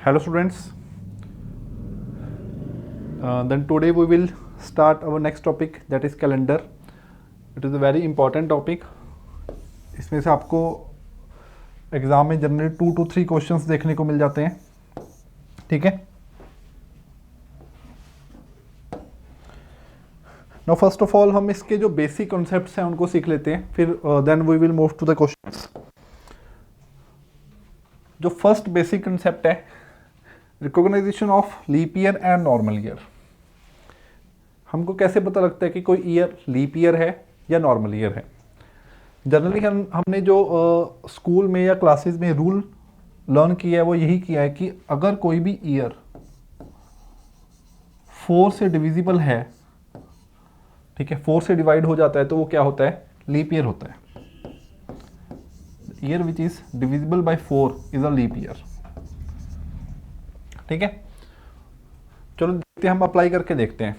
Hello students, then today we will start our next topic, that is calendar. It is a very important topic. इसमें से आपको exam में generally 2 to 3 questions देखने को मिल जाते हैं, ठीक है। नाउ फर्स्ट ऑफ ऑल हम इसके जो बेसिक कॉन्सेप्ट्स हैं उनको सीख लेते हैं, फिर then we will move to the questions. जो फर्स्ट बेसिक कंसेप्ट है, recognisation of leap year and normal year. हमको कैसे पता लगता है कि कोई ईयर लीप ईयर है या नॉर्मल ईयर है? जनरली हमने जो स्कूल में या क्लासेस में रूल लर्न किया है वो यही किया है कि अगर कोई भी ईयर 4 से डिविजिबल है, ठीक है, 4 से डिवाइड हो जाता है तो वो क्या होता है? लीप ईयर होता है। Year which is divisible by 4 is a leap year, ठीक है। चलो देखते हैं, हम अप्लाई करके देखते हैं।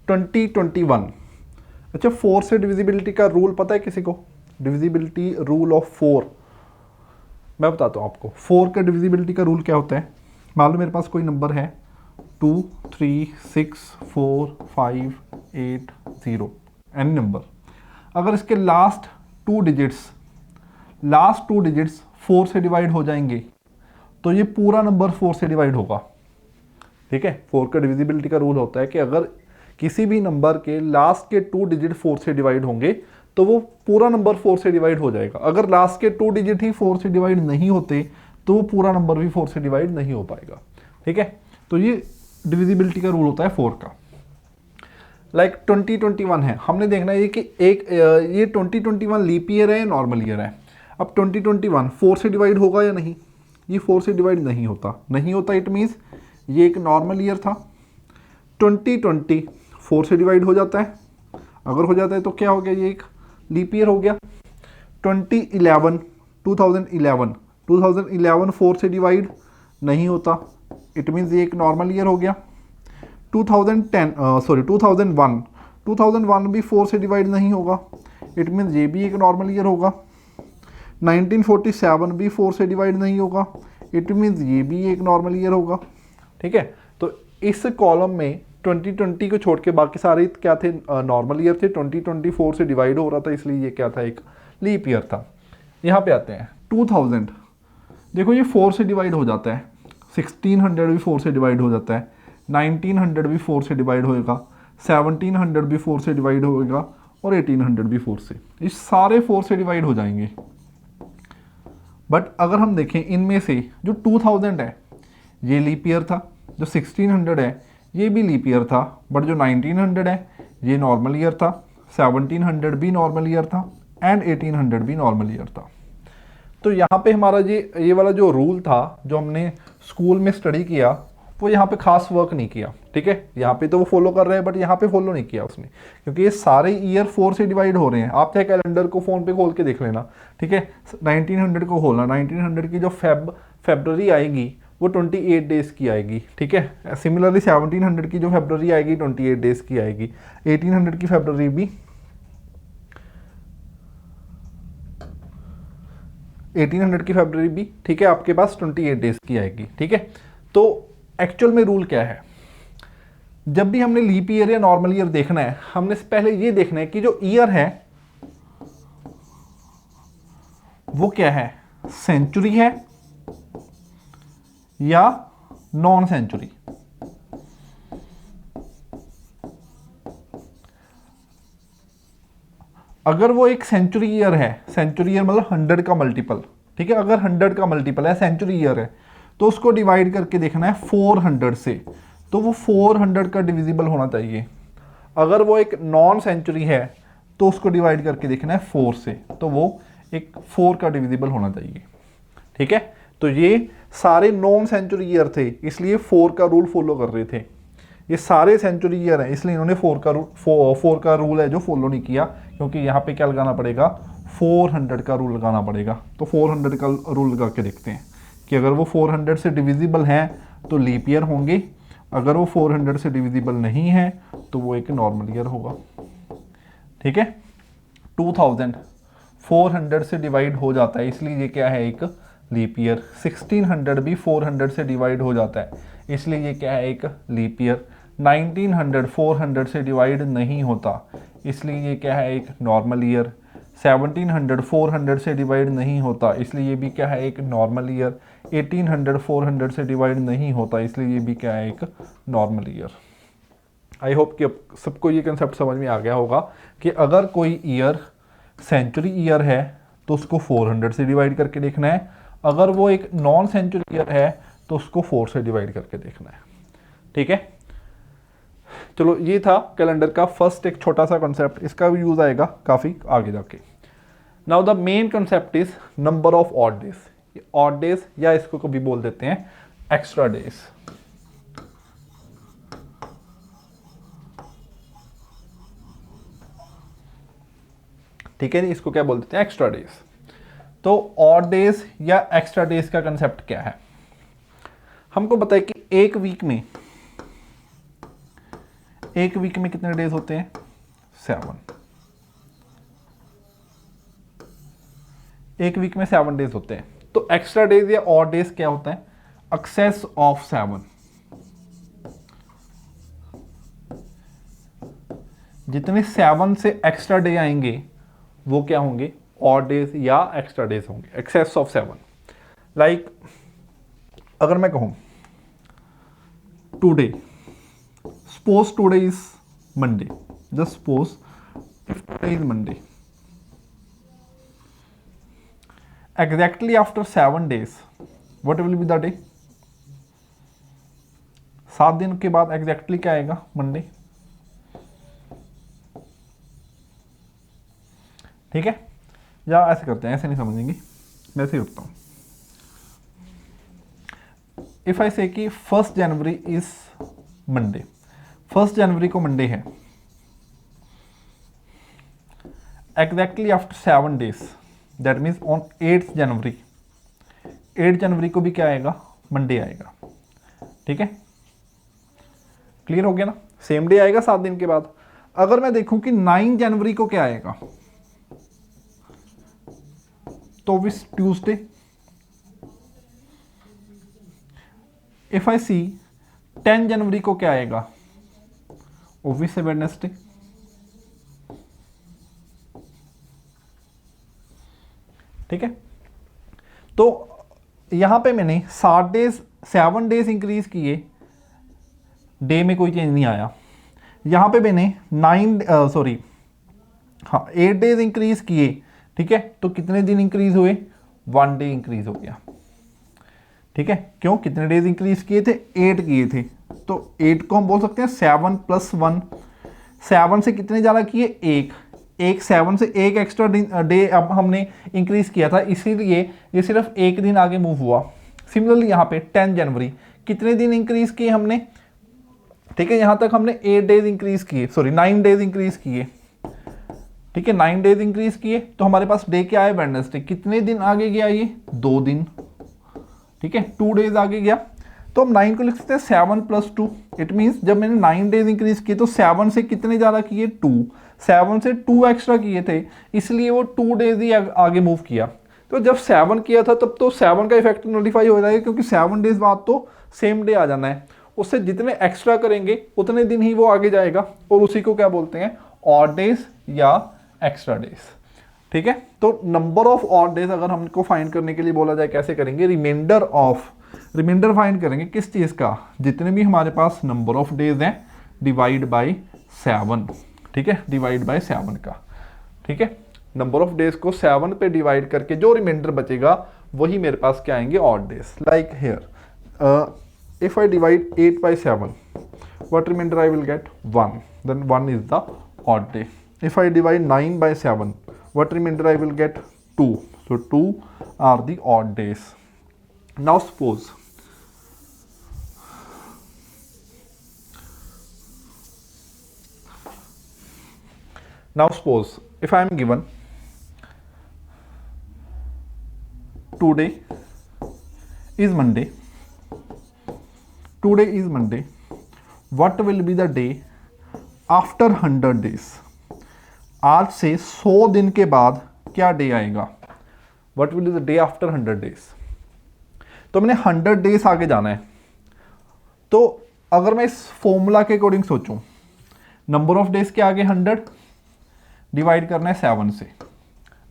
2021, अच्छा 4 से डिविजिबिलिटी का रूल पता है किसी को? डिविजिबिलिटी रूल ऑफ 4 मैं बताता हूँ आपको। 4 का डिविजिबिलिटी का रूल क्या होता है? मान लो मेरे पास कोई नंबर है 2 3 6 4 5 8 0 एनी नंबर। अगर इसके लास्ट टू डिजिट्स 4 से डिवाइड हो जाएंगे तो ये पूरा नंबर 4 से डिवाइड होगा, ठीक है। 4 का डिविजिबिलिटी का रूल होता है कि अगर किसी भी नंबर के लास्ट के 2 डिजिट 4 से डिवाइड होंगे तो वो पूरा नंबर 4 से डिवाइड हो जाएगा। अगर लास्ट के 2 डिजिट ही 4 से डिवाइड नहीं होते तो वो पूरा नंबर भी 4 से डिवाइड नहीं हो पाएगा, ठीक है। तो ये डिविजिबिलिटी का रूल होता है 4 का। लाइक 2021 है, हमने देखना है कि ये 2021 लीप ईयर है या नॉर्मल ईयर है। अब 2021 4 से डिवाइड होगा या नहीं? ये 4 से डिवाइड नहीं होता, इट मीन्स ये एक नॉर्मल ईयर था। 2020 4 से डिवाइड हो जाता है, अगर हो जाता है तो क्या हो गया? ये एक लीप ईयर हो गया। 2011 4 से डिवाइड नहीं होता, इट मीन्स ये एक नॉर्मल ईयर हो गया। 2001 भी 4 से डिवाइड नहीं होगा, इट मीन्स ये भी एक नॉर्मल ईयर होगा। 1947 भी 4 से डिवाइड नहीं होगा, इट मीन्स ये भी एक नॉर्मल ईयर होगा, ठीक है। तो इस कॉलम में 2020 को छोड़ के बाकी सारे क्या थे? नॉर्मल ईयर थे। 2020 4 से डिवाइड हो रहा था, इसलिए ये क्या था? एक लीप ईयर था। यहाँ पे आते हैं 2000, देखो ये 4 से डिवाइड हो जाता है। 1600 भी 4 से डिवाइड हो जाता है, 1900 भी 4 से डिवाइड होएगा, 1700 भी 4 से डिवाइड होएगा और 1800 भी 4 से, ये सारे 4 से डिवाइड हो जाएंगे। बट अगर हम देखें इनमें से जो 2000 है ये लीप ईयर था, जो 1600 है ये भी लीप ईयर था, बट जो 1900 है ये नॉर्मल ईयर था, 1700 भी नॉर्मल ईयर था एंड 1800 भी नॉर्मल ईयर था। तो यहाँ पे हमारा ये वाला जो रूल था जो हमने स्कूल में स्टडी किया वो यहाँ पे खास वर्क नहीं किया, ठीक है। यहाँ पे तो वो फॉलो कर रहे हैं बट यहाँ पे फॉलो नहीं किया उसने, क्योंकि ये सारे ईयर 4 से डिवाइड हो रहे हैं। आप चाहे कैलेंडर को फ़ोन पे खोल के देख लेना, ठीक है। 1900 को खोलना, 1900 की जो फेब्रवरी आएगी वो 28 डेज़ की आएगी, ठीक है। सिमिलरली 1700 की जो फेब्रवरी आएगी 28 डेज़ की आएगी। 1800 की फेब्रवरी भी 1800 की फेब्रवरी भी, ठीक है, आपके पास 28 डेज़ की आएगी, ठीक है। तो एक्चुअल में रूल क्या है? जब भी हमने लीप ईयर या नॉर्मल ईयर देखना है, हमने पहले ये देखना है कि जो ईयर है वो क्या है? सेंचुरी है या नॉन सेंचुरी। अगर वो एक सेंचुरी ईयर है, सेंचुरी ईयर मतलब 100 का मल्टीपल, ठीक है। अगर 100 का मल्टीपल है, सेंचुरी ईयर है, तो उसको डिवाइड करके देखना है 400 से, तो वो 400 का डिविजिबल होना चाहिए। अगर वो एक नॉन सेंचुरी है तो उसको डिवाइड करके देखना है 4 से, तो वो एक 4 का डिविजिबल होना चाहिए, ठीक है। तो ये सारे नॉन सेंचुरी ईयर थे, इसलिए 4 का रूल फॉलो कर रहे थे। ये सारे सेंचुरी ईयर हैं, इसलिए इन्होंने 4 का रूल है जो फॉलो नहीं किया, क्योंकि यहाँ पे क्या लगाना पड़ेगा? 400 का रूल लगाना पड़ेगा। तो 400 का रूल लगा के देखते हैं कि अगर वो 400 से डिविजिबल हैं तो लीप ईयर होंगे, अगर वो 400 से डिविजिबल नहीं है तो वो एक नॉर्मल ईयर होगा, ठीक है। 2000 400 से डिवाइड हो जाता है, इसलिए ये क्या है? एक लीप ईयर। 1600 भी 400 से डिवाइड हो जाता है, इसलिए ये क्या है, एक लीप ईयर। 1900 400 से डिवाइड नहीं होता, इसलिए ये क्या है, एक नॉर्मल ईयर। 1700 400 से डिवाइड नहीं होता, इसलिए ये भी क्या है, एक नॉर्मल ईयर। 1800 400 से डिवाइड नहीं होता, इसलिए ये भी क्या है, एक नॉर्मल ईयर। आई होप कि अब सबको ये कंसेप्ट समझ में आ गया होगा कि अगर कोई ईयर सेंचुरी ईयर है तो उसको 400 से डिवाइड करके देखना है, अगर वो एक नॉन सेंचुरी ईयर है तो उसको 4 से डिवाइड करके देखना है। ठीक है, चलो ये था कैलेंडर का फर्स्ट एक छोटा सा कॉन्सेप्ट, इसका भी यूज आएगा काफ़ी आगे जाके। Now the main concept is number of odd days. Odd days या इसको कभी बोल देते हैं एक्स्ट्रा डेज। ठीक है, इसको क्या बोल देते हैं, एक्स्ट्रा डेज। तो ऑड डेज या एक्स्ट्रा डेज का कंसेप्ट क्या है, हमको पता है कि एक वीक में कितने डेज होते हैं, 7। एक वीक में 7 डेज होते हैं। तो एक्स्ट्रा डेज या ऑड डेज क्या होता है, एक्सेस ऑफ 7। जितने 7 से एक्स्ट्रा डे आएंगे वो क्या होंगे, ऑड डेज या एक्स्ट्रा डेज होंगे, एक्सेस ऑफ 7। लाइक अगर मैं कहूं today, suppose today is Monday, just suppose if today is Monday, exactly after 7 days what will be the day, 7 दिन के बाद एग्जैक्टली क्या आएगा, मंडे। ठीक है, या ऐसे करते हैं, ऐसे नहीं समझेंगे, मैं ऐसे ही रखता हूं। इफ आई से कि 1 जनवरी इज मंडे, 1 जनवरी को मंडे है, exactly after 7 days, that means on 8 जनवरी, 8 जनवरी को भी क्या आएगा, मंडे आएगा। ठीक है, क्लियर हो गया ना, सेम डे आएगा 7 दिन के बाद। अगर मैं देखूं कि 9 जनवरी को क्या आएगा, तो विस ट्यूसडे। इफ आई सी 10 जनवरी को क्या आएगा, ऑब्वियस वेडनेसडे। ठीक है, तो यहां पे मैंने 7 डेज इंक्रीज किए, डे में कोई चेंज नहीं आया। यहां पे मैंने 8 डेज इंक्रीज किए। ठीक है, तो कितने दिन इंक्रीज हुए, 1 डे इंक्रीज हो गया। ठीक है, क्यों, कितने डेज इंक्रीज किए थे, 8 किए थे, तो 8 को हम बोल सकते हैं 7 + 1। 7 से कितने ज़्यादा किए, 1 7 से 1 एक्स्ट्रा डे अब हमने इंक्रीज किया था, इसीलिए ये सिर्फ 1 दिन आगे मूव हुआ। सिमिलरली यहाँ पे 10 जनवरी कितने दिन इंक्रीज किए हमने, ठीक है, यहाँ तक हमने 8 डेज इंक्रीज किए, 9 डेज इंक्रीज किए। ठीक है, 9 डेज इंक्रीज किए, तो हमारे पास डे क्या है, वेडनेसडे। कितने दिन आगे गया ये, 2 दिन। ठीक है, 2 डेज आगे गया, तो हम 9 को लिख सकते हैं 7 + 2। इट मीन्स जब मैंने 9 डेज इंक्रीज किए तो 7 से कितने ज़्यादा किए, 2। 7 से 2 एक्स्ट्रा किए थे, इसलिए वो 2 डेज ही आगे मूव किया। तो जब 7 किया था तब तो 7 का इफेक्ट नोटिफाई हो जाएगा, क्योंकि 7 डेज बाद तो सेम डे आ जाना है। उससे जितने एक्स्ट्रा करेंगे उतने दिन ही वो आगे जाएगा, और उसी को क्या बोलते हैं, ऑड डेज या एक्स्ट्रा डेज। ठीक है, तो नंबर ऑफ ऑड डेज अगर हमको फाइंड करने के लिए बोला जाए, कैसे करेंगे, रिमाइंडर फाइंड करेंगे किस चीज़ का, जितने भी हमारे पास नंबर ऑफ डेज हैं डिवाइड बाय 7। ठीक है, डिवाइड बाय 7 का। ठीक है, नंबर ऑफ डेज को 7 पे डिवाइड करके जो रिमाइंडर बचेगा वही मेरे पास क्या आएंगे, odd days. Like here if I divide 8 by 7, what remainder I will get, 1, then 1 is the odd day. If I divide 9 by 7, what remainder I will get, 2, so 2 are the odd days. Now suppose if I am given today is Monday, what will be the day after 100 days? आज से 100 दिन के बाद क्या day आएगा, what will be the day after 100 days? तो मैंने 100 days आगे जाना है। तो अगर मैं इस फॉर्मूला के अकॉर्डिंग सोचूं, नंबर ऑफ डेज के आगे 100 डिवाइड करना है 7 से,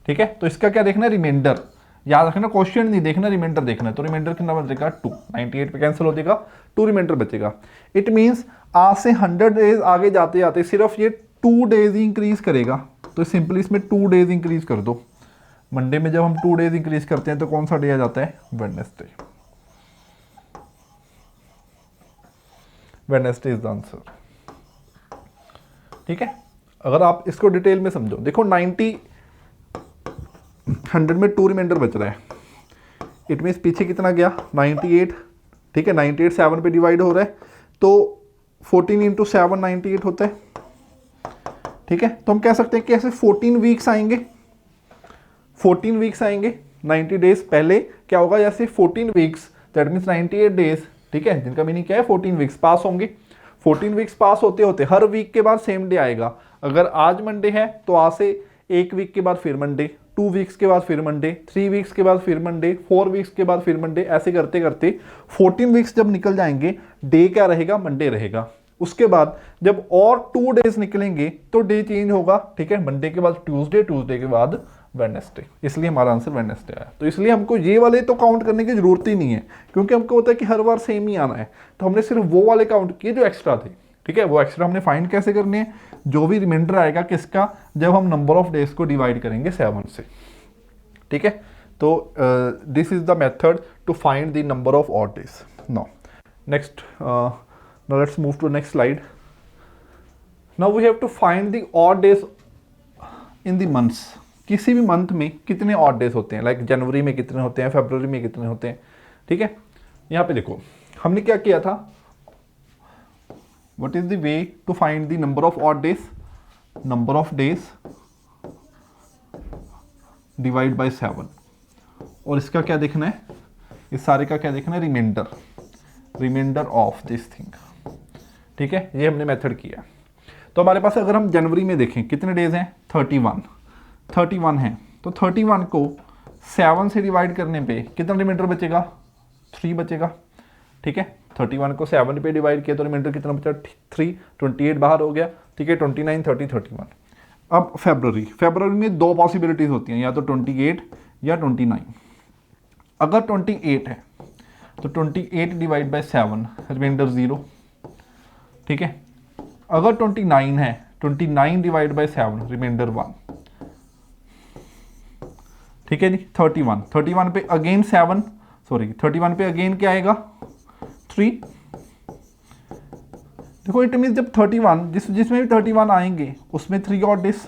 ठीक है। तो इसका क्या देखना है, रिमाइंडर। याद रखना क्वेश्चन नहीं देखना, रिमाइंडर देखना है। तो रिमाइंडर कितना बचेगा 2, 98 पे कैंसिल हो जाएगा, 2 रिमाइंडर बचेगा। इट मीन्स आज से 100 डेज आगे जाते जाते सिर्फ ये 2 डेज ही इंक्रीज करेगा। तो सिंपली इसमें 2 डेज इंक्रीज कर दो। मंडे में जब हम 2 डेज इंक्रीज करते हैं तो कौन सा डे आ जाता है, Wednesday. Wednesday is the answer, ठीक है। अगर आप इसको डिटेल में समझो, देखो 100 में 2 रिमाइंडर बच रहा है। इट मीन्स पीछे कितना गया 98, ठीक है। 98 7 पे डिवाइड हो रहा है, तो 14 इंटू 7 98 होता है, ठीक है। तो हम कह सकते हैं कि ऐसे 14 वीक्स आएंगे, 14 वीक्स आएंगे। 90 डेज पहले क्या होगा, जैसे 14 वीक्स, दैट मीन्स 98 डेज, ठीक है, जिनका मीनिंग क्या है 14 वीक्स पास होंगे। 14 वीक्स पास होते होते हर वीक के बाद सेम डे आएगा। अगर आज मंडे है तो आज से 1 वीक के बाद फिर मंडे, 2 वीक्स के बाद फिर मंडे, 3 वीक्स के बाद फिर मंडे, 4 वीक्स के बाद फिर मंडे, ऐसे करते करते 14 वीक्स जब निकल जाएंगे, डे क्या रहेगा, मंडे रहेगा। उसके बाद जब और 2 डेज निकलेंगे तो डे चेंज होगा, ठीक है। मंडे के बाद ट्यूसडे, ट्यूसडे के बाद वेडनेसडे, इसलिए हमारा आंसर वेडनेसडे आया। तो इसलिए हमको ये वाले तो काउंट करने की जरूरत ही नहीं है, क्योंकि हमको होता है कि हर बार सेम ही आना है। तो हमने सिर्फ वो वाले काउंट किए जो एक्स्ट्रा थे, ठीक है। वो एक्स्ट्रा हमने फाइंड कैसे करने हैं, जो भी रिमाइंडर आएगा किसका, जब हम नंबर ऑफ डेज को डिवाइड करेंगे 7 से, ठीक है। तो this is the method to find the number of odd days. Now next, now let's move to the next slide. Now we have to find the odd days in the months. किसी भी month में कितने odd days होते हैं, like जनवरी में कितने होते हैं, फरवरी में कितने होते हैं, ठीक है। यहाँ पे देखो हमने क्या किया था, what is the way to find the number of odd days, number of days divide by 7, और इसका क्या देखना है, इस सारे का क्या देखना है, remainder, remainder of this thing, ठीक है। ये हमने मेथड किया। तो हमारे पास अगर हम जनवरी में देखें कितने डेज हैं, 31 हैं। तो 31 को 7 से डिवाइड करने पे कितना रिमाइंडर बचेगा, 3 बचेगा, ठीक है। 31 को 7 पे डिवाइड किया तो रिमाइंडर कितना बचा, 3, 28 बाहर हो गया, ठीक है। 29, 30, 31। अब फरवरी में 2 पॉसिबिलिटीज होती हैं, या तो 28 या 29। अगर 28 है तो 28 डिवाइड बाय 7, रिमाइंडर 0, ठीक है। अगर 29 है, 29 डिवाइड बाय 7, रिमाइंडर 1, ठीक है जी। 31 पे अगेन 7, सॉरी 31 पे अगेन क्या आएगा, 3। देखो इट मीन जब 31 जिसमें भी 31 आएंगे उसमें 3 ऑड डेज,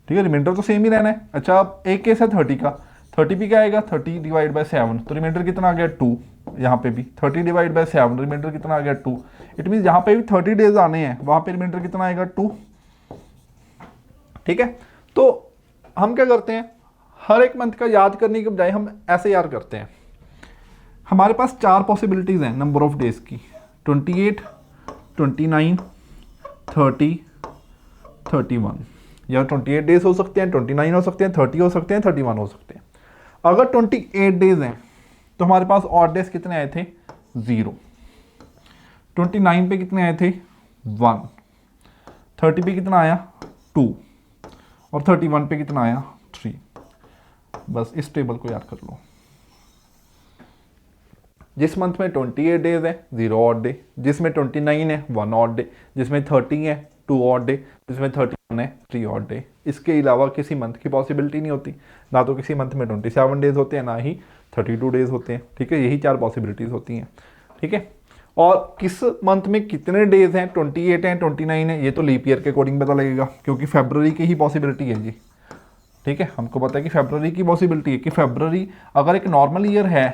ठीक है। रिमाइंडर तो सेम ही रहना है। अच्छा अब एक केस है 30 का, 30 भी क्या आएगा, 30 डिवाइड बाय 7, तो रिमाइंडर कितना आ गया 2। यहाँ पे भी 30 डिवाइड बाय 7, रिमाइंडर कितना आ गया 2। इट मीन जहाँ पे भी 30 डेज आने हैं वहाँ पे रिमाइंडर कितना आएगा 2, ठीक है। तो हम क्या करते हैं, हर एक मंथ का याद करने के बजाय हम ऐसे याद करते हैं। हमारे पास 4 पॉसिबिलिटीज़ हैं नंबर ऑफ डेज की, 28, 29, 30, 31, या 28 डेज हो सकते हैं, 29 हो सकते हैं, 30 हो सकते हैं, 31 हो सकते हैं। अगर 28 डेज हैं तो हमारे पास ऑड डेज कितने आए थे, 0। 29 पे कितने आए थे, 1। 30 पे कितना आया, 2, और 31 पे कितना आया, 3। बस इस टेबल को याद कर लो। जिस मंथ में 28 डेज है 0 ऑड डे, जिसमें 29 है 1 ऑड डे, जिसमें 30 है 2 ऑड डे, जिसमें 31 है 3 ऑड डे। इसके अलावा किसी मंथ की पॉसिबिलिटी नहीं होती, ना तो किसी मंथ में 27 डेज होते हैं, ना ही 32 डेज होते हैं, ठीक है। यही 4 पॉसिबिलिटीज़ होती हैं, ठीक है। और किस मंथ में कितने डेज हैं, 28 हैं, 29 है, ये तो लीप ईयर के अकॉर्डिंग पता लगेगा, क्योंकि फरवरी की ही पॉसिबिलिटी है जी, ठीक है। हमको पता है कि फरवरी की पॉसिबिलिटी है कि फरवरी अगर एक नॉर्मल ईयर है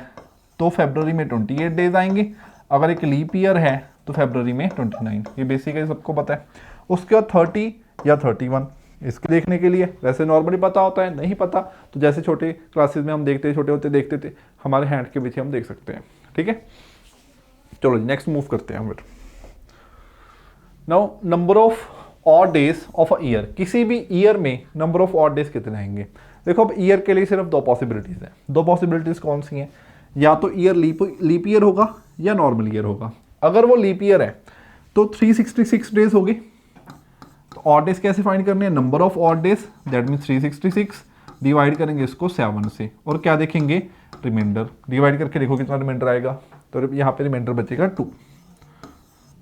तो फरवरी में 28 डेज आएंगे, अगर एक लीप ईयर है तो फरवरी में 29, ये बेसिकली सबको पता है। उसके बाद 30 या 31, इसके देखने के लिए वैसे नॉर्मली पता होता है, नहीं पता तो जैसे छोटे क्लासेस में हम देखते छोटे होते देखते थे, हमारे हैंड के पीछे हम देख सकते हैं, ठीक है। चलो नेक्स्ट मूव करते हैं फिर। Now number of odd days of a year, किसी भी ईयर में नंबर ऑफ ऑड डेज कितने आएंगे। देखो अब ईयर के लिए सिर्फ दो पॉसिबिलिटीज़ हैं। दो पॉसिबिलिटीज़ कौन सी हैं? या तो ईयर लीप ईयर होगा या नॉर्मल ईयर होगा। अगर वो लीप ईयर है तो 366 डेज होगी। तो ऑड डेज कैसे फाइंड करने हैं? Number of odd days, that means 366, divide करेंगे इसको 7 से, और क्या देखेंगे? रिमाइंडर। डिवाइड करके देखो कितना रिमाइंडर आएगा, तो यहाँ पे रिमाइंडर बचेगा 2।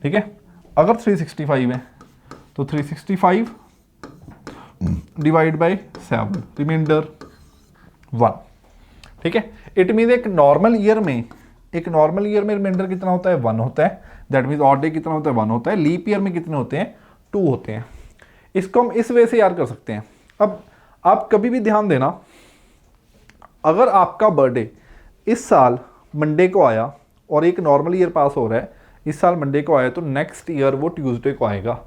ठीक है, अगर 365 है तो 365 डिवाइड बाई 7, रिमाइंडर 1। ठीक है, इट मीन एक नॉर्मल ईयर में रिमाइंडर कितना होता है? 1 होता है। दैट मीन्स ऑड डे कितना होता है? 1 होता है। लीप ईयर में कितने होते हैं? 2 होते हैं। इसको हम इस वे से याद कर सकते हैं। अब आप कभी भी ध्यान देना, अगर आपका बर्थडे इस साल मंडे को आया और एक नॉर्मल ईयर पास हो रहा है, इस साल मंडे को आया तो नेक्स्ट ईयर वो ट्यूसडे को आएगा।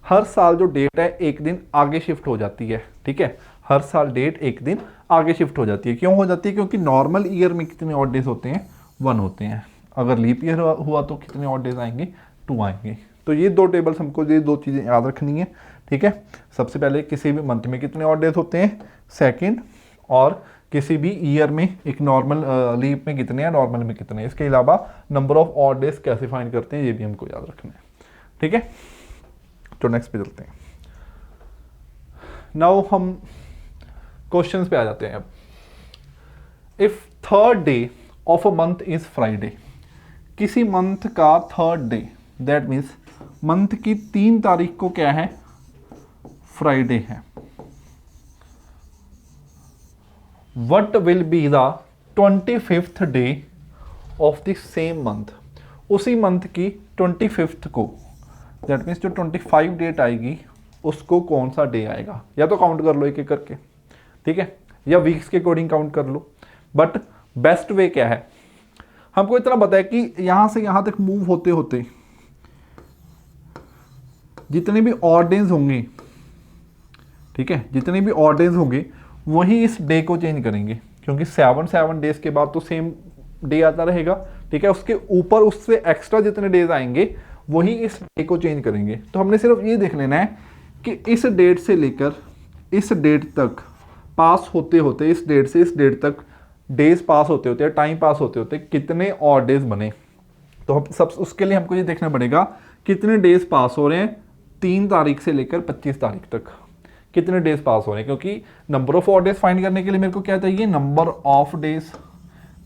हर साल जो डेट है एक दिन आगे शिफ्ट हो जाती है। ठीक है, हर साल डेट एक दिन आगे शिफ्ट हो जाती है। क्यों हो जाती है? क्योंकि नॉर्मल ईयर में कितने ऑड डेज होते हैं? 1 होते हैं। अगर लीप ईयर हुआ तो कितने ऑड डेज आएंगे? 2 आएंगे। तो ये दो टेबल्स हमको, ये दो चीज़ें याद रखनी है। ठीक है, सबसे पहले किसी भी मंथ में कितने ऑड डेज होते हैं? सेकंड, और किसी भी ईयर में एक नॉर्मल लीप में कितने हैं, नॉर्मल में कितने हैं। इसके अलावा नंबर ऑफ ऑड डेज कैसे फाइंड करते हैं ये भी हमको याद रखना है। ठीक है, तो नेक्स्ट पे चलते हैं। नाउ हम क्वेश्चंस पे आ जाते हैं। अब if third day of a month is Friday, किसी मंथ का third day, that means month की 3 तारीख को क्या है? फ्राइडे है। What will be the 25th day of the same month? उसी मंथ की 25th को, दैट मीन्स जो 25 डेट आएगी उसको कौन सा डे आएगा? या तो काउंट कर लो एक एक करके, ठीक है, या वीक्स के अकॉर्डिंग काउंट कर लो। बट बेस्ट वे क्या है? हमको इतना पता है कि यहां से यहां तक मूव होते होते जितने भी ऑड डेज होंगे, ठीक है, जितने भी ऑड डेज होंगे वही इस डे को चेंज करेंगे, क्योंकि 7 डेज के बाद तो सेम डे आता रहेगा। ठीक है, उसके ऊपर उससे एक्स्ट्रा जितने डेज आएंगे वही इस डे को चेंज करेंगे। तो हमने सिर्फ ये देख लेना है कि इस डेट से लेकर इस डेट तक पास होते होते, इस डेट से इस डेट तक डेज पास होते होते, टाइम पास होते होते कितने ऑड डेज बने। तो हम सब उसके लिए हमको ये देखना पड़ेगा कितने डेज पास हो रहे हैं 3 तारीख से लेकर 25 तारीख तक, कितने डेज पास हो रहे हैं। क्योंकि number of odd days find करने के लिए मेरे को क्या चाहिए? नंबर ऑफ डेज,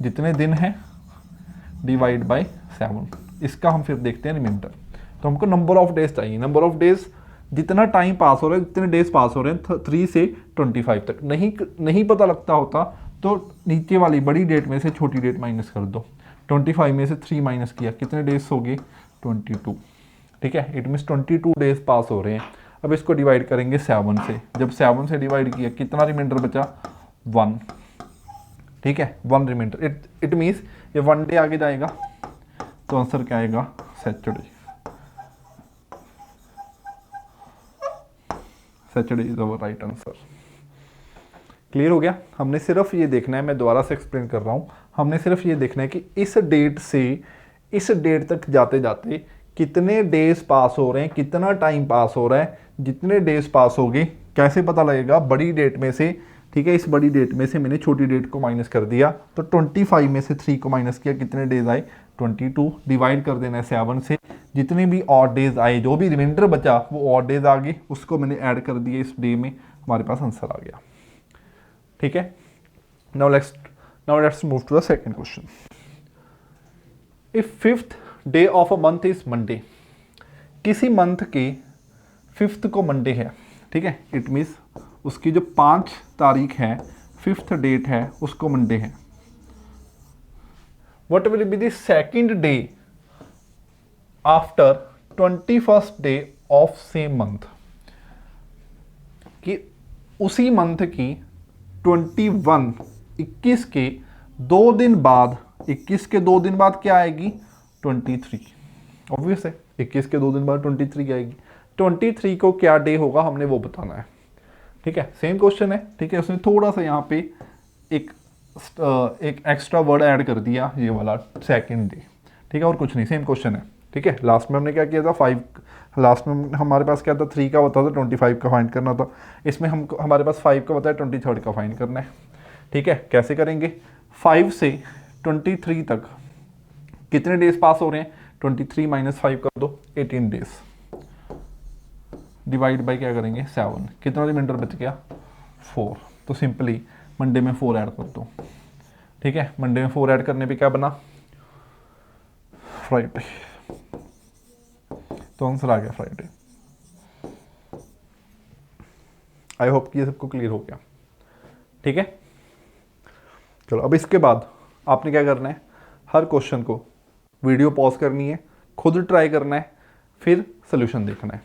जितने दिन हैं, डिवाइड बाय 7। इसका हम फिर देखते हैं रिमाइंडर। तो हमको नंबर ऑफ डेज चाहिए। नंबर ऑफ डेज जितना टाइम पास हो रहा है, जितने डेज पास हो रहे हैं 3 से 25 तक। नहीं पता लगता होता तो नीचे वाली बड़ी डेट में से छोटी डेट माइनस कर दो। 25 में से 3 माइनस किया, कितने डेज हो गए? 22। ठीक है, इट मीन्स 22 डेज पास हो रहे हैं। अब इसको डिवाइड करेंगे 7 से। जब 7 से डिवाइड किया कितना रिमाइंडर बचा? 1। ठीक है, 1 रिमाइंडर। इट मीन्स ये 1 डे आगे जाएगा तो आंसर क्या आएगा? Saturday. Saturday is our right answer. Clear हो गया? हमने सिर्फ ये देखना है, मैं दोबारा से एक्सप्लेन कर रहा हूँ, हमने सिर्फ ये देखना है कि इस डेट से इस डेट तक जाते जाते कितने डेज पास हो रहे हैं, कितना टाइम पास हो रहा है। जितने डेज पास हो गए कैसे पता लगेगा? बड़ी डेट में से, ठीक है, इस बड़ी डेट में से मैंने छोटी डेट को माइनस कर दिया, तो 25 में से 3 को माइनस किया, कितने डेज आए? 22। डिवाइड कर देना है 7 से। जितने भी ऑड डेज आए, जो भी रिमाइंडर बचा वो ऑड डेज आ गए, उसको मैंने ऐड कर दिया इस डे में, हमारे पास आंसर आ गया। ठीक है, now let's move to the second question. If 5th day of a month is Monday, किसी मंथ के 5th को मंडे है, ठीक है, इट मीन्स उसकी जो 5 तारीख है, 5th डेट है, उसको मंडे है। What will be the second day after 21st day of same month, कि उसी मंथ की 21 के 2 दिन बाद, 21 के 2 दिन बाद क्या आएगी? 23। ऑब्वियस है, 21 के 2 दिन बाद 23 आएगी। 23 को क्या डे होगा हमने वो बताना है। ठीक है, सेम क्वेश्चन है। ठीक है, उसने थोड़ा सा यहाँ पे एक एक्स्ट्रा वर्ड ऐड कर दिया, ये वाला सेकंड डे। ठीक है, और कुछ नहीं, सेम क्वेश्चन है। ठीक है, लास्ट में हमने क्या किया था 5, लास्ट में हमारे पास क्या था 3 का बता था 25 का फाइंड करना था, इसमें हम हमारे पास 5 का बता है 23 का फाइंड करना है। ठीक है, कैसे करेंगे, 5 से 23 तक कितने डेज पास हो रहे हैं, 23 माइनस 5 कर दो 18 डेज, डिवाइड बाई क्या करेंगे 7, कितना रिमाइंडर बच गया 4, तो सिंपली मंडे में 4 ऐड कर दो। ठीक है, मंडे में 4 ऐड करने पे क्या बना फ्राइडे, तो आंसर आ गया फ्राइडे। आई होप कि ये सबको क्लियर हो गया। ठीक है, चलो अब इसके बाद आपने क्या करना है, हर क्वेश्चन को वीडियो पॉज करनी है, खुद ट्राई करना है, फिर सोल्यूशन देखना है।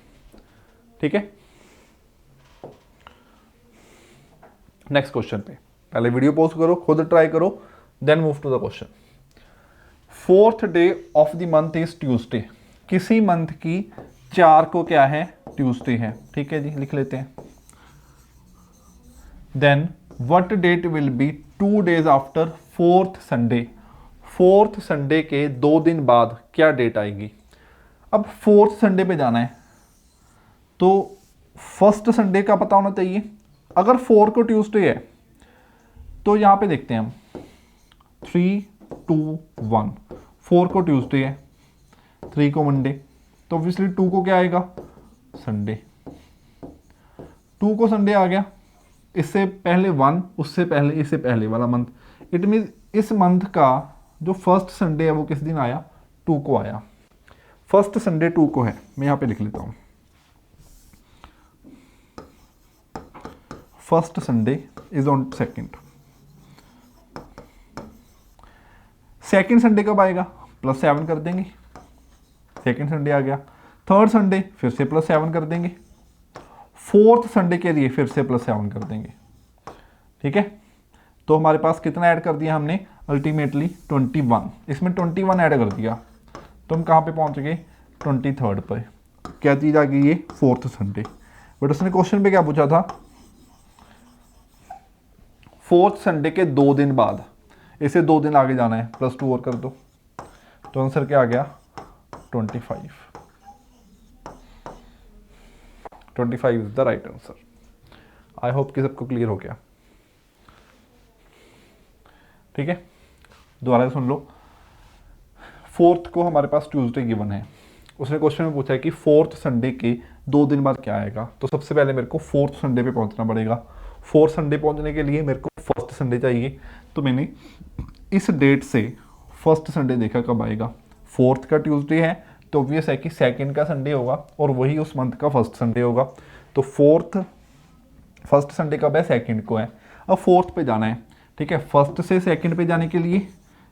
ठीक है, नेक्स्ट क्वेश्चन पे पहले वीडियो पॉज करो, खुद ट्राई करो, then move to the question. 4th day of the month is Tuesday, किसी मंथ की 4 को क्या है ट्यूसडे है। ठीक है जी, लिख लेते हैं। Then what date will be 2 days after 4th Sunday, 4th Sunday के 2 दिन बाद क्या डेट आएगी। अब 4th संडे पे जाना है तो 1st संडे का पता होना चाहिए। अगर 4 को ट्यूसडे है तो यहां पे देखते हैं हम 3, 2, 1, 4 को ट्यूसडे है, 3 को मंडे, तो ऑब्वियसली 2 को क्या आएगा संडे, 2 को संडे आ गया, इससे पहले 1, उससे पहले इससे पहले वाला मंथ, इट मीन इस मंथ का जो 1st संडे है वो किस दिन आया 2 को आया, 1st संडे 2 को है। मैं यहां पे लिख लेता हूं 1st Sunday is on 2nd, 2nd Sunday कब आएगा +7 कर देंगे, 2nd संडे आ गया। 3rd संडे फिर से +7 कर देंगे, 4th संडे के लिए फिर से +7 कर देंगे। ठीक है, तो हमारे पास कितना ऐड कर दिया हमने अल्टीमेटली 21, इसमें 21 ऐड कर दिया तो हम कहाँ पे पहुंच गए 23rd पर। क्या चीज़ आ गई ये 4th संडे, बट उसने क्वेश्चन पे क्या पूछा था 4th संडे के 2 दिन बाद, इसे 2 दिन आगे जाना है, +2 और कर दो, तो आंसर क्या आ गया 25, 25 is the right answer. I hope कि सबको क्लियर हो गया। ठीक है, दोबारा सुन लो। 4th को हमारे पास ट्यूसडे गिवन है, उसने क्वेश्चन में पूछा है कि 4th संडे के 2 दिन बाद क्या आएगा, तो सबसे पहले मेरे को 4th संडे पे पहुंचना पड़ेगा। 4th संडे पहुंचने के लिए मेरे को 1st संडे चाहिए, तो मैंने इस डेट से 1st संडे देखा कब आएगा, 4th का ट्यूसडे है तो ऑब्वियस है कि 2nd का संडे होगा और वही उस मंथ का 1st संडे होगा, तो 1st संडे कब है 2nd को है। अब 4th पे जाना है। ठीक है, 1st से 2nd पे जाने के लिए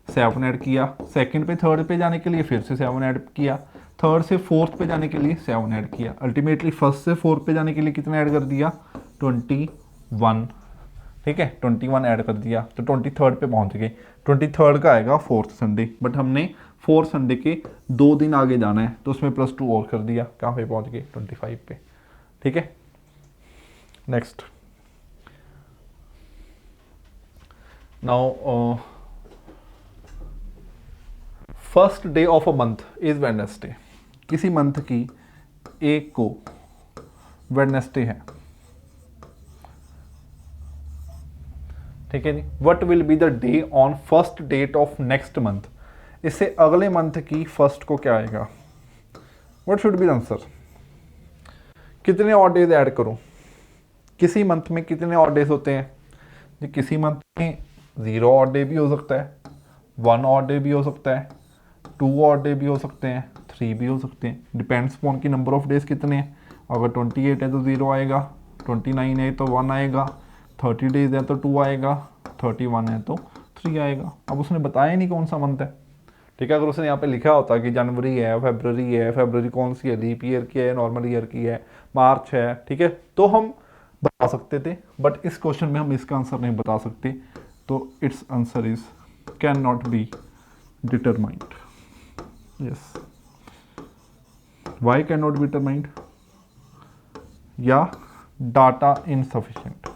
7 ऐड किया, 2nd पे 3rd पे जाने के लिए फिर से 7 ऐड किया, 3rd से 4th पे जाने के लिए 7 ऐड किया, अल्टीमेटली 1st से 4th पे जाने के लिए कितना ऐड कर दिया 21। ठीक है, 21 ऐड कर दिया तो 23rd पे पहुंच गए, 23rd का आएगा 4th संडे, बट हमने 4th संडे के 2 दिन आगे जाना है तो उसमें +2 और कर दिया, कहाँ पे पहुंच गए 25 पे। ठीक है, next now 1st day of a month is Wednesday, किसी मंथ की 1 को वेडनेसडे है। ठीक है जी, what will be the day on 1st date of next month, इससे अगले मंथ की 1st को क्या आएगा, what should be the answer. कितने ऑड डेज ऐड करूं, किसी मंथ में कितने ऑड डेज होते हैं जी, किसी मंथ में 0 ऑड डे भी हो सकता है, 1 ऑड डे भी हो सकता है, 2 ऑड डे भी हो सकते हैं, 3 भी हो सकते हैं, डिपेंड्स अपॉन की नंबर ऑफ डेज कितने हैं। अगर 28 है तो 0 आएगा, 29 है तो 1 आएगा, 30 डेज है तो 2 आएगा, 31 है तो 3 आएगा। अब उसने बताया नहीं कौन सा मंथ है। ठीक है, अगर उसने यहाँ पे लिखा होता कि जनवरी है, फरवरी कौन सी है, लीप ईयर की है, नॉर्मल ईयर की है, मार्च है, ठीक है, तो हम बता सकते थे, बट इस क्वेश्चन में हम इसका आंसर नहीं बता सकते, तो its answer is can not be determined. Yes, why can not be determined, या data insufficient.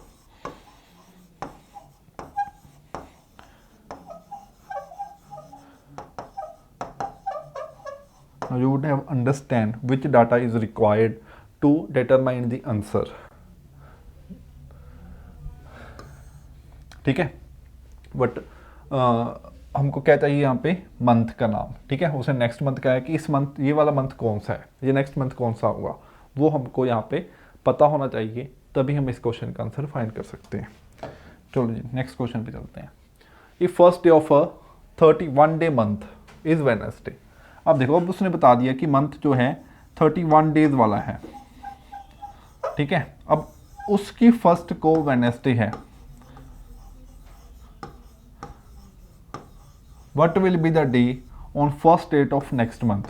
you would have understand which data is required to determine the answer. ठीक है, बट हमको क्या चाहिए यहाँ पे, मंथ का नाम, ठीक है। उसे नेक्स्ट मंथ क्या है कि इस मंथ ये वाला मंथ कौन सा है, ये नेक्स्ट मंथ कौन सा होगा, वो हमको यहाँ पे पता होना चाहिए, तभी हम इस क्वेश्चन का आंसर फाइंड कर सकते हैं। चलो जी नेक्स्ट क्वेश्चन पे चलते हैं। If first day of a 31 day month is Wednesday. अब देखो, अब उसने बता दिया कि मंथ जो है 31 डेज वाला है, ठीक है। अब उसकी फर्स्ट को वेडनेसडे है, what will be the day on first date of next month.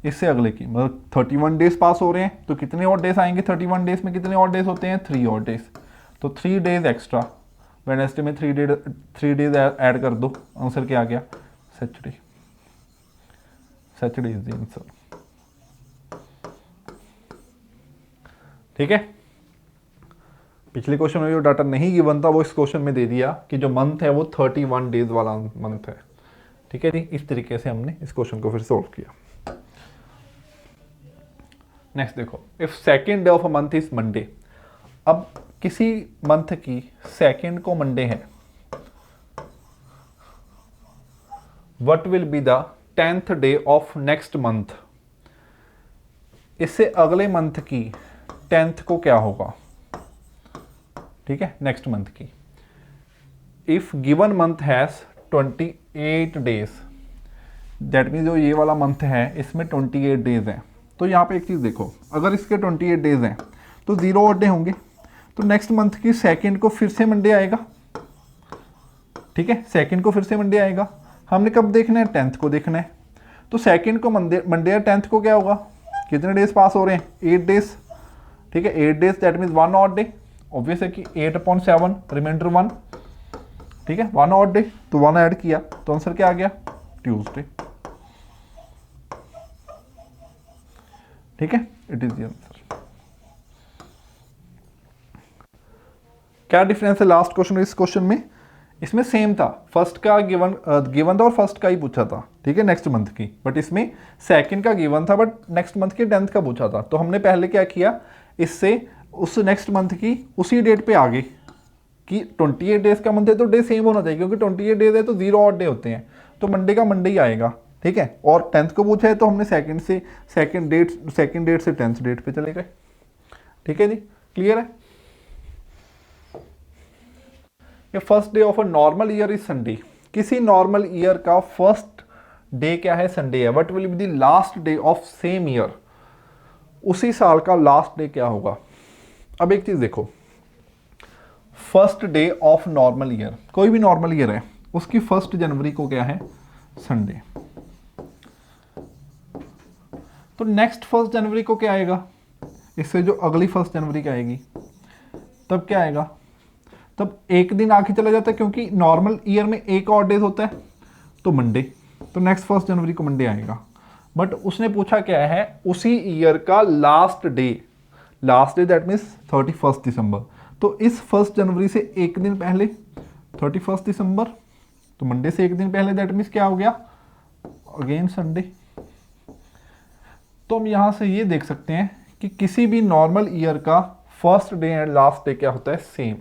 इससे अगले की, मतलब 31 डेज पास हो रहे हैं, तो कितने और डेज आएंगे 31 डेज में, कितने और डेज होते हैं 3 और डेज, तो 3 डेज एक्स्ट्रा, वेडनेसडे में 3 डेज ऐड कर दो, आंसर क्या आ गया, Saturday. Saturday is the answer, ठीक है। पिछले क्वेश्चन में जो डाटा नहीं गिवन था वो इस क्वेश्चन में दे दिया कि जो मंथ है वो 31 डेज वाला मंथ है, ठीक है जी। इस तरीके से हमने इस क्वेश्चन को फिर सॉल्व किया। नेक्स्ट देखो, if second day of a month is Monday. अब किसी मंथ की सेकेंड को मंडे है, what will be the 10th day of next month. इससे अगले मंथ की 10th को क्या होगा, ठीक है, नेक्स्ट मंथ की। If given month has 28 days, that means जो ये वाला मंथ है इसमें 28 डेज हैं, तो यहाँ पे एक चीज़ देखो, अगर इसके 28 डेज हैं तो 0 और डे होंगे, तो नेक्स्ट मंथ की सेकेंड को फिर से मंडे आएगा, ठीक है। सेकेंड को फिर से मंडे आएगा, हमने कब देखना है, 10th को देखना है, तो सेकेंड को मंडे या 10th को क्या होगा, कितने डेज पास हो रहे हैं, 8 डेज, ठीक है। 8 डेज दैट मीन्स 1 और डे, ऑब्वियस है कि 8/7 रिमाइंडर 1, ठीक है, 1 और डे, तो 1 ऐड किया तो आंसर क्या आ गया, ट्यूसडे, ठीक है। It is the answer. क्या डिफरेंस है लास्ट क्वेश्चन और इस क्वेश्चन में, इसमें सेम था, फर्स्ट का गिवन था और फर्स्ट का ही पूछा था, ठीक है, नेक्स्ट मंथ की, बट इसमें सेकंड का गिवन था बट नेक्स्ट मंथ की 10th का पूछा था। तो हमने पहले क्या किया, इससे उस नेक्स्ट मंथ की उसी डेट पे आ गए कि 28 डेज का मंथ है तो डे सेम होना चाहिए, क्योंकि 28 डेज है तो 0 और डे होते हैं, तो मंडे का मंडे ही आएगा, ठीक है। और 10th को पूछा है तो हमने सेकंड डेट से 10th डेट पे चले गए, ठीक है जी, क्लियर है। ये first day of a normal year is Sunday. किसी नॉर्मल ईयर का फर्स्ट डे क्या है, संडे है। What will be the last day of same year. उसी साल का लास्ट डे क्या होगा। अब एक चीज देखो, first day of normal year, कोई भी नॉर्मल ईयर है उसकी 1 जनवरी को क्या है, संडे, तो नेक्स्ट 1 जनवरी को क्या आएगा, इससे जो अगली 1 जनवरी की आएगी तब क्या आएगा, तब एक दिन आके चला जाता है, क्योंकि नॉर्मल ईयर में एक और डेज होता है, तो मंडे, तो नेक्स्ट 1 जनवरी को मंडे आएगा। बट उसने पूछा क्या है, उसी ईयर का लास्ट डे दैट मीन्स 31 दिसंबर, तो इस 1 जनवरी से एक दिन पहले 31 दिसंबर, तो मंडे से एक दिन पहले दैट मीन्स क्या हो गया, अगेन संडे। तो हम यहां से ये देख सकते हैं कि किसी भी नॉर्मल ईयर का first day and last day क्या होता है, same.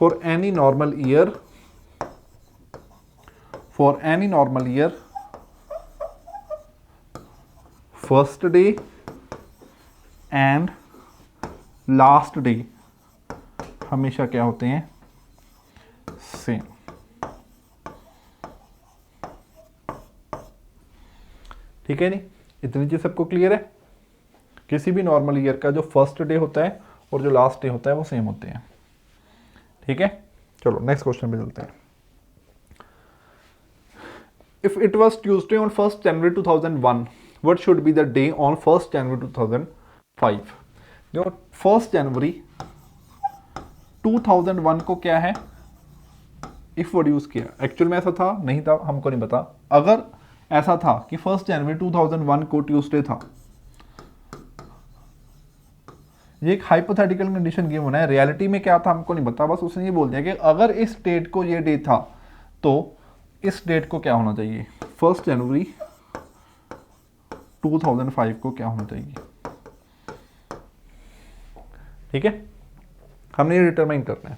For any normal year first day and last day हमेशा क्या होते हैं, सेम। ठीक है नी, इतनी चीज सबको क्लियर है। किसी भी नॉर्मल ईयर का जो फर्स्ट डे होता है और जो लास्ट डे होता है वो सेम होते हैं, ठीक है। चलो नेक्स्ट क्वेश्चन पे चलते हैं। If it was Tuesday on 1 January 2001, what should be the day on 1 जनवरी 2005। जो 1 जनवरी 2001 को क्या है, इफ वर्ड यूज किया, एक्चुअल में ऐसा था नहीं था हमको नहीं पता। अगर ऐसा था कि 1 जनवरी 2001 को ट्यूसडे था, ये एक हाइपोथेटिकल कंडीशन गिवन है, रियलिटी में क्या था हमको नहीं पता, बस उसने ये बोल दिया कि अगर इस डेट को ये डे था तो इस डेट को क्या होना चाहिए, 1 जनवरी 2005 को क्या होना चाहिए। ठीक है, हमने ये डिटरमाइन करना है।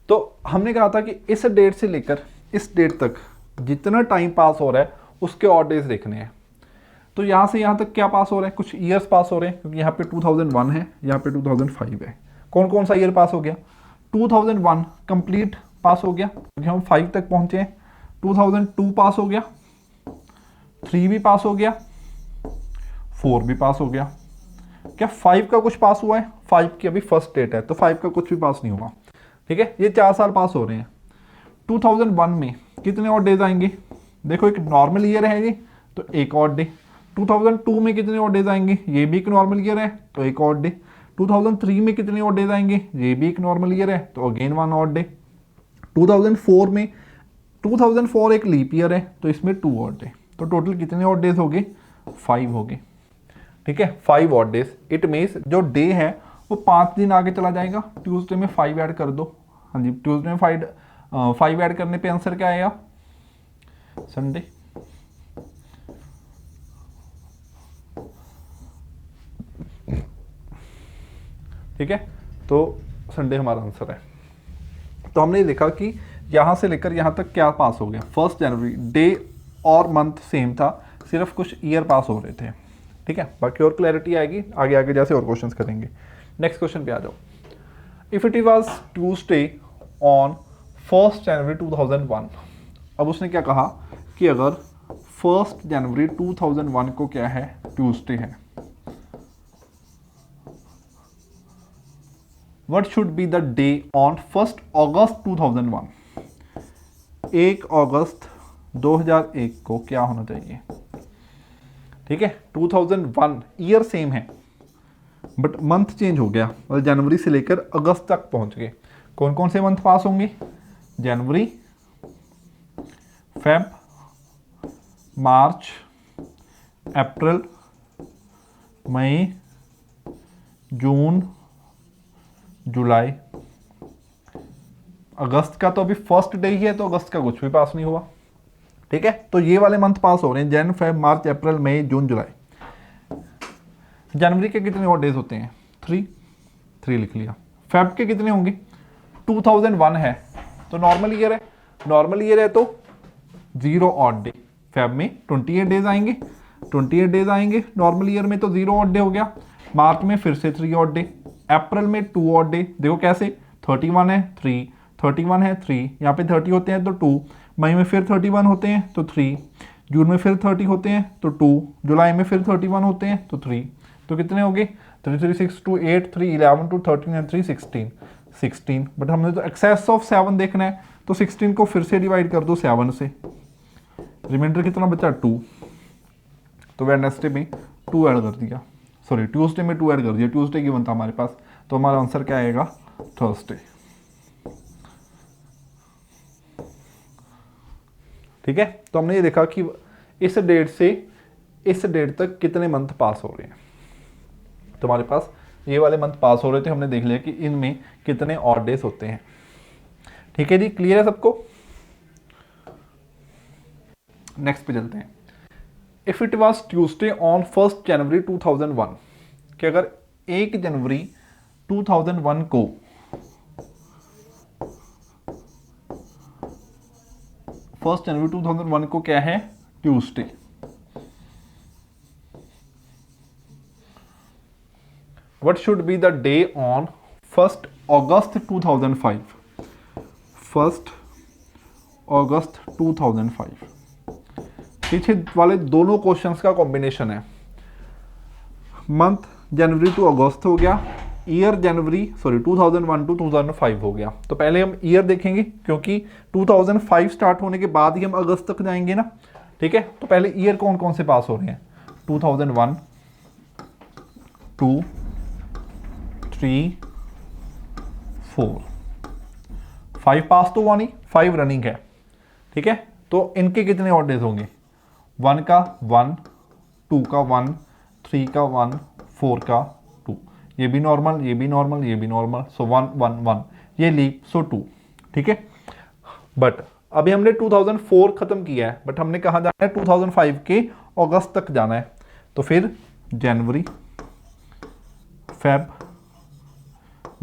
तो हमने कहा था कि इस डेट से लेकर इस डेट तक जितना टाइम पास हो रहा है उसके ऑड डेज देखने हैं। तो यहाँ से यहाँ तक क्या पास हो रहा है, कुछ ईयर्स पास हो रहे हैं, क्योंकि यहाँ पे 2001 है, यहाँ पे 2005 है। कौन कौन सा ईयर पास हो गया, 2001 कंप्लीट पास हो गया क्योंकि हम 5 तक पहुंचे हैं। 2002 पास हो गया, 3 भी पास हो गया, 4 भी पास हो गया। क्या 5 का कुछ पास हुआ है, 5 की अभी फर्स्ट डेट है तो 5 का कुछ भी पास नहीं हुआ। ठीक है, ये 4 साल पास हो रहे हैं। 2001 में कितने और डेज आएंगे, देखो एक नॉर्मल ईयर है ये तो एक और डे। 2002 में कितने और डेज आएंगे, ये भी एक नॉर्मल ईयर है तो एक और डे। 2003 में कितने और डेज आएंगे, ये भी एक नॉर्मल ईयर है तो अगेन 1 और डे। 2004 में 2004 एक लीप ईयर है तो इसमें 2 और डे। तो टोटल कितने और डेज हो गए, 5 हो गए। ठीक है, 5 और डेज। इट मीन्स जो डे है वो 5 दिन आगे चला जाएगा। ट्यूसडे में 5 ऐड कर दो, हाँ जी, ट्यूसडे में 5 ऐड करने पे आंसर क्या आएगा, संडे। ठीक है, तो संडे हमारा आंसर है। तो हमने ये देखा कि यहाँ से लेकर यहाँ तक क्या पास हो गया, 1 जनवरी डे और मंथ सेम था, सिर्फ कुछ ईयर पास हो रहे थे। ठीक है, बाकी और क्लैरिटी आएगी आगे आगे जैसे और क्वेश्चंस करेंगे। नेक्स्ट क्वेश्चन पे आ जाओ। If it was Tuesday on 1 जनवरी 2001, अब उसने क्या कहा कि अगर 1 जनवरी 2001 को क्या है, ट्यूसडे है, What should be the day on 1 अगस्त 2001? 1 अगस्त 2001 को क्या होना चाहिए। ठीक है, 2001 ईयर सेम है बट मंथ चेंज हो गया और जनवरी से लेकर अगस्त तक पहुंच गए। कौन कौन से मंथ पास होंगे, जनवरी, फेब, मार्च, अप्रैल, मई, जून, जुलाई। अगस्त का तो अभी फर्स्ट डे ही है तो अगस्त का कुछ भी पास नहीं हुआ। ठीक है, तो ये वाले मंथ पास हो रहे हैं, जन, फेब, मार्च, अप्रैल, मई, जून, जुलाई। जनवरी के कितने और डेज होते हैं, 3 लिख लिया। फेब के कितने होंगे, 2001 है तो नॉर्मल ईयर है, नॉर्मल ईयर है तो 0 ऑड डे। फेब में 28 डेज आएंगे, 28 डेज आएंगे, नॉर्मल ईयर में तो 0 ऑड डे हो गया। मार्च में फिर से 3 ऑड डे, अप्रैल में 2 ऑड डे, देखो कैसे, 31 है 3, 31 है 3, यहाँ पे 30 होते हैं तो 2, मई में फिर 31 होते हैं तो 3, जून में फिर 30 होते हैं तो 2, जुलाई में फिर 31 होते हैं तो 3। तो कितने हो गए, 3 3 6 2 8 3 11 2 13 एंड 3 16। बट हमने तो एक्सेस ऑफ 7 देखना है तो 16 को फिर से डिवाइड कर दो 7 से, रिमाइंडर कितना बचा, 2। तो वेडनेसडे में 2 ऐड कर दिया, सॉरी ट्यूसडे में 2 ऐड कर दिया, ट्यूसडे की बनता हमारे पास, तो हमारा आंसर क्या आएगा, थर्सडे। ठीक है, तो हमने ये देखा कि इस डेट से इस डेट तक कितने मंथ पास हो रहे हैं। तो हमारे पास ये वाले मंथ पास हो रहे थे, हमने देख लिया कि इनमें कितने ऑड डेज होते हैं। ठीक है जी, क्लियर है सबको। नेक्स्ट पे चलते हैं। If it was Tuesday on 1 जनवरी 2001, कि अगर 1 जनवरी 2001 को 1 जनवरी 2001 को क्या है, Tuesday. What should be the day on 1 अगस्त 2005, 1 अगस्त 2005। पीछे वाले दोनों क्वेश्चंस का कॉम्बिनेशन है, मंथ जनवरी टू अगस्त हो गया, ईयर जनवरी 2001 टू 2005 हो गया। तो पहले हम ईयर देखेंगे क्योंकि 2005 स्टार्ट होने के बाद ही हम अगस्त तक जाएंगे ना। ठीक है, तो पहले ईयर कौन कौन से पास हो रहे हैं, 2001, 2, 3, 4, 5 पास तो हुआ नहीं, 5 रनिंग है। ठीक है, तो इनके कितने और डेज होंगे, 1 का 1, 2 का 1, 3 का 1, 4 का 2, ये भी नॉर्मल, ये भी नॉर्मल, ये भी नॉर्मल, सो 1 1 1, ये लीप, सो 2। ठीक है, बट अभी हमने 2004 खत्म किया है, बट हमने कहाँ जाना है, 2005 के अगस्त तक जाना है। तो फिर जनवरी, फेब,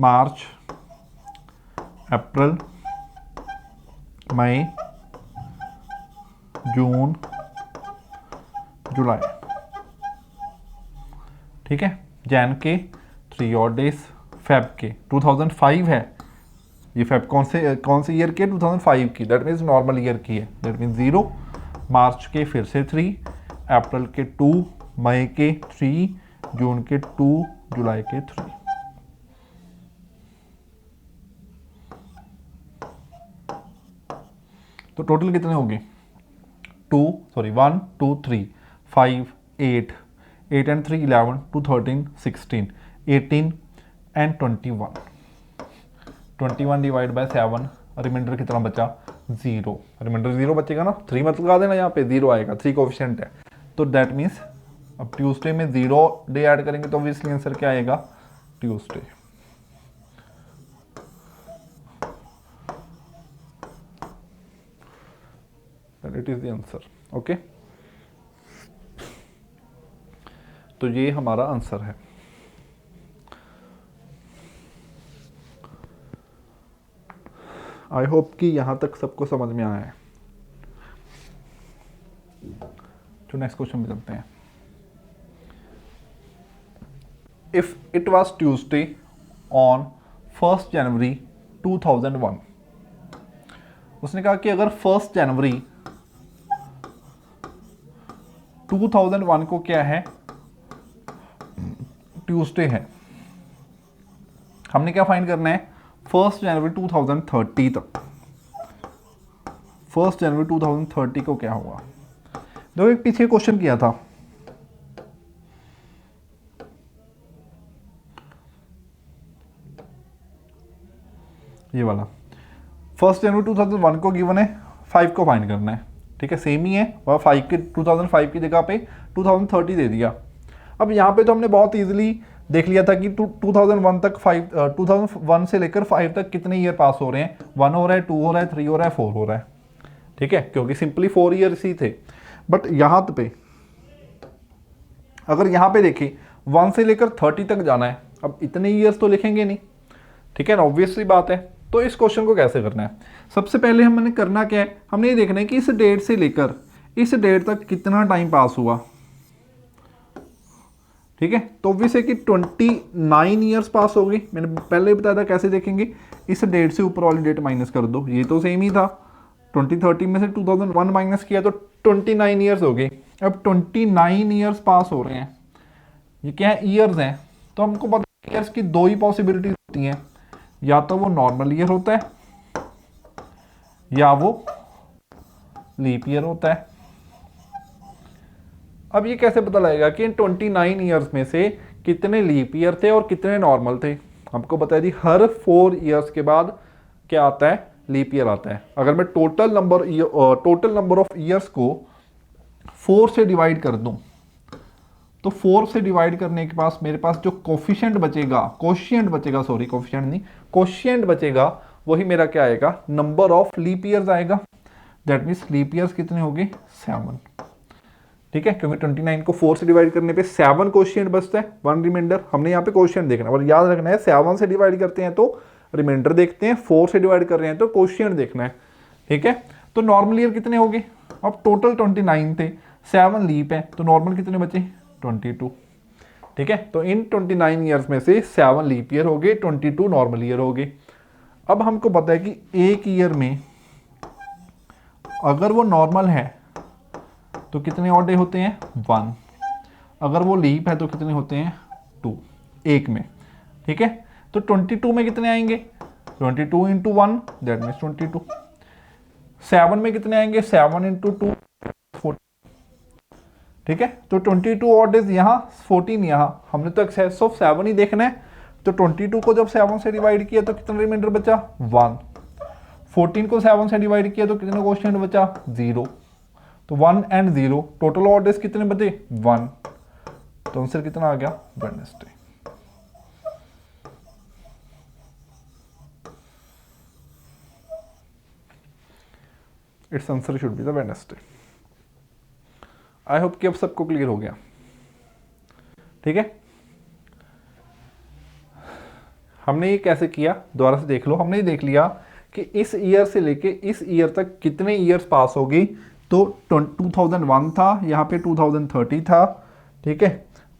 मार्च, अप्रैल, मई, जून, जुलाई। ठीक है, जैन के 3 और डेज, फेब के 2005 है, ये फेब कौन से ईयर की है? 2005 की, दैट मीन्स नॉर्मल ईयर की है, दैट मीन्स 0। मार्च के फिर से 3, अप्रैल के 2, मई के 3, जून के 2, जुलाई के 3। तो टोटल कितने होंगे? 1 2 3 5 8 8 and 3 11 2 13 16 18 and 21। 21 divide by 7, remainder कितना बचा? 0। रिमाइंडर 0 बचेगा ना, 3 मत लगा देना, यहाँ पे 0 आएगा, 3 कोएफिशिएंट है। तो दैट मीन्स अब ट्यूसडे में 0 डे ऐड करेंगे तो ऑब्वियसली आंसर क्या आएगा? Tuesday. It is the answer. Okay, तो ये हमारा आंसर है। आई होप कि यहां तक सबको समझ में आया है। तो नेक्स्ट क्वेश्चन पे चलते हैं। If it was Tuesday on 1 जनवरी 2001, उसने कहा कि अगर 1 जनवरी 2001 को क्या है? ट्यूसडे है। हमने क्या फाइंड करना है? 1 जनवरी 2030 तक। 1 जनवरी 2030 को क्या होगा? देखो, एक पीछे क्वेश्चन किया था, ये वाला। 1 जनवरी 2001 को गिवन है, 5 को फाइंड करना है। ठीक है, सेम ही है, और 5 के 2005 की जगह पे 2030 दे दिया। अब यहाँ पे तो हमने बहुत इजीली देख लिया था कि 2001 तक 2001 से लेकर 5 तक कितने ईयर पास हो रहे हैं? 1 हो रहा है, 2 हो रहा है, 3 हो रहा है, 4 हो रहा है। ठीक है, क्योंकि सिंपली 4 ईयर्स ही थे। बट यहाँ पे अगर यहाँ पे देखें 1 से लेकर 30 तक जाना है, अब इतने ईयर्स तो लिखेंगे नहीं। ठीक है ना, ऑब्वियस सी बात है। तो इस क्वेश्चन को कैसे करना है? सबसे पहले हमने करना क्या है? हमने ये देखना है कि इस डेट से लेकर इस डेट तक कितना टाइम पास हुआ। ठीक है, तो ऑब्वियस है कि 29 ईयर्स पास हो गई। मैंने पहले ही बताया था कैसे देखेंगे, इस डेट से ऊपर वाली डेट माइनस कर दो, ये तो सेम ही था। 2030 में से 2001 माइनस किया तो 29 ईयर्स हो गए। अब 29 ईयर्स पास हो रहे हैं, ये क्या है? ईयर्स हैं। तो हमको पता है ईयर्स की 2 ही पॉसिबिलिटी होती हैं, या तो वो नॉर्मल ईयर होता है या वो लीप ईयर होता है। अब ये कैसे पता लगेगा कि इन 29 ईयर्स में से कितने लीप ईयर थे और कितने नॉर्मल थे? हमको पता है जी, हर 4 ईयर्स के बाद क्या आता है? लीप ईयर आता है। अगर मैं टोटल नंबर ऑफ ईयर्स को 4 से डिवाइड कर दूं, तो 4 से डिवाइड करने के पास मेरे पास जो कोफिशिएंट बचेगा, कोशिएंट बचेगा, वही मेरा क्या आएगा? नंबर ऑफ लीप ईयर्स आएगा। दैट मीन्स लीप ईयर्स कितने हो गए? 7। ठीक है, क्योंकि 29 को 4 से डिवाइड करने पे 7 कोशिएंट बचता है, 1 रिमाइंडर। हमने यहाँ पे कोशिएंट देखना है और याद रखना है, 7 से डिवाइड करते हैं तो रिमाइंडर देखते हैं, 4 से डिवाइड कर रहे हैं तो कोशिएंट देखना है। ठीक है, तो नॉर्मल ईयर कितने हो गए? अब टोटल 29 थे, 7 लीप है, तो नॉर्मल कितने बचे? 22। ठीक है, तो इन 29 ईयर्स में से 7 लीप ईयर हो गए, 22 नॉर्मल ईयर हो गए। अब हमको पता है कि एक ईयर में अगर वो नॉर्मल है तो कितने और डे होते हैं? 1। अगर वो लीप है तो कितने होते हैं? 2 एक में। ठीक है, तो 22 में कितने आएंगे? 22 इंटू 1 दैट मीन्स 22। 7 में कितने आएंगे? 7 इंटू 2 14। ठीक है, तो 22 और डेज यहाँ, 14 यहाँ। हमने तो एक्सेस ऑफ 7 ही देखना है, तो 22 को जब 7 से डिवाइड किया तो कितना रिमाइंडर बचा? 1। 14 को 7 से डिवाइड किया तो कितना क्वोशिएंट बचा? 0। तो 1 एंड 0, टोटल और डेज कितने बचे? 1। तो आंसर कितना आ गया? Wednesday. It's answer should be the Wednesday. I hope कि अब सबको क्लियर हो गया। ठीक है, हमने ये कैसे किया, दोबारा से देख लो। हमने ये देख लिया कि इस ईयर से लेके इस ईयर तक कितने ईयर्स पास हो गई, तो 2001 था, यहाँ पे 2030 था, ठीक है।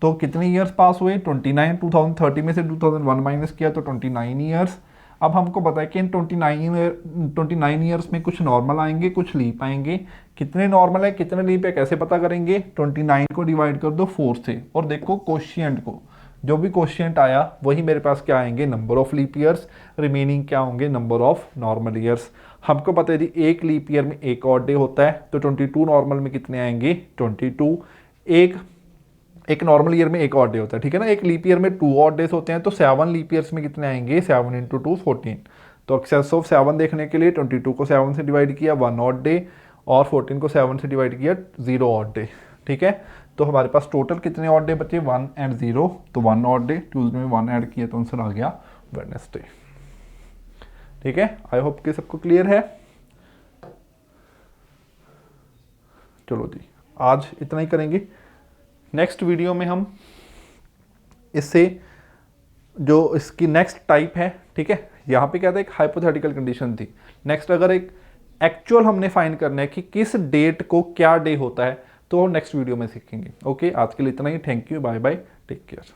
तो कितने ईयर्स पास हुए, 29। 2030 में से 2001 माइनस किया तो 29 ईयर्स। अब हमको पता है कि इन 29 ईयर्स में कुछ नॉर्मल आएंगे, कुछ लीप आएंगे। कितने नॉर्मल है कितने लीप है कैसे पता करेंगे, 29 को डिवाइड कर दो 4 से, और देखो कोशिएंट को, जो भी कोशिएंट आया वही मेरे पास क्या आएंगे, number of leap years, remaining क्या होंगे, नंबर ऑफ नॉर्मल ईयर्स। हमको पता है जी एक लीप ईयर में एक ऑड डे होता है, तो 22 नॉर्मल में कितने आएंगे, 22। एक नॉर्मल ईयर में एक ऑड डे होता है, ठीक है ना। एक लीप ईयर में 2 ऑड डेज होते हैं, तो 7 लीप ईयर्स में कितने आएंगे, 7 इंटू 2 14। तो एक्सेस ऑफ 7 देखने के लिए 22 को 7 से डिवाइड किया 1 ऑड डे, और 14 को 7 से डिवाइड किया 0 ऑड डे, ठीक है। तो हमारे पास टोटल कितने ऑड डे बचे, 1 एंड 0, तो 1 ऑड डे, ट्यूजडे में 1 ऐड किया तो आंसर आ गया वेडनेसडे, ठीक है। आई होप कि सबको क्लियर है। चलो जी, आज इतना ही करेंगे। नेक्स्ट वीडियो में हम इससे जो इसकी नेक्स्ट टाइप है, ठीक है, यहाँ पे क्या था, एक हाइपोथेटिकल कंडीशन थी। नेक्स्ट अगर एक एक्चुअल हमने फाइंड करना है कि किस डेट को क्या डे होता है, तो नेक्स्ट वीडियो में सीखेंगे। ओके, आज के लिए इतना ही। Thank you, bye bye, take care.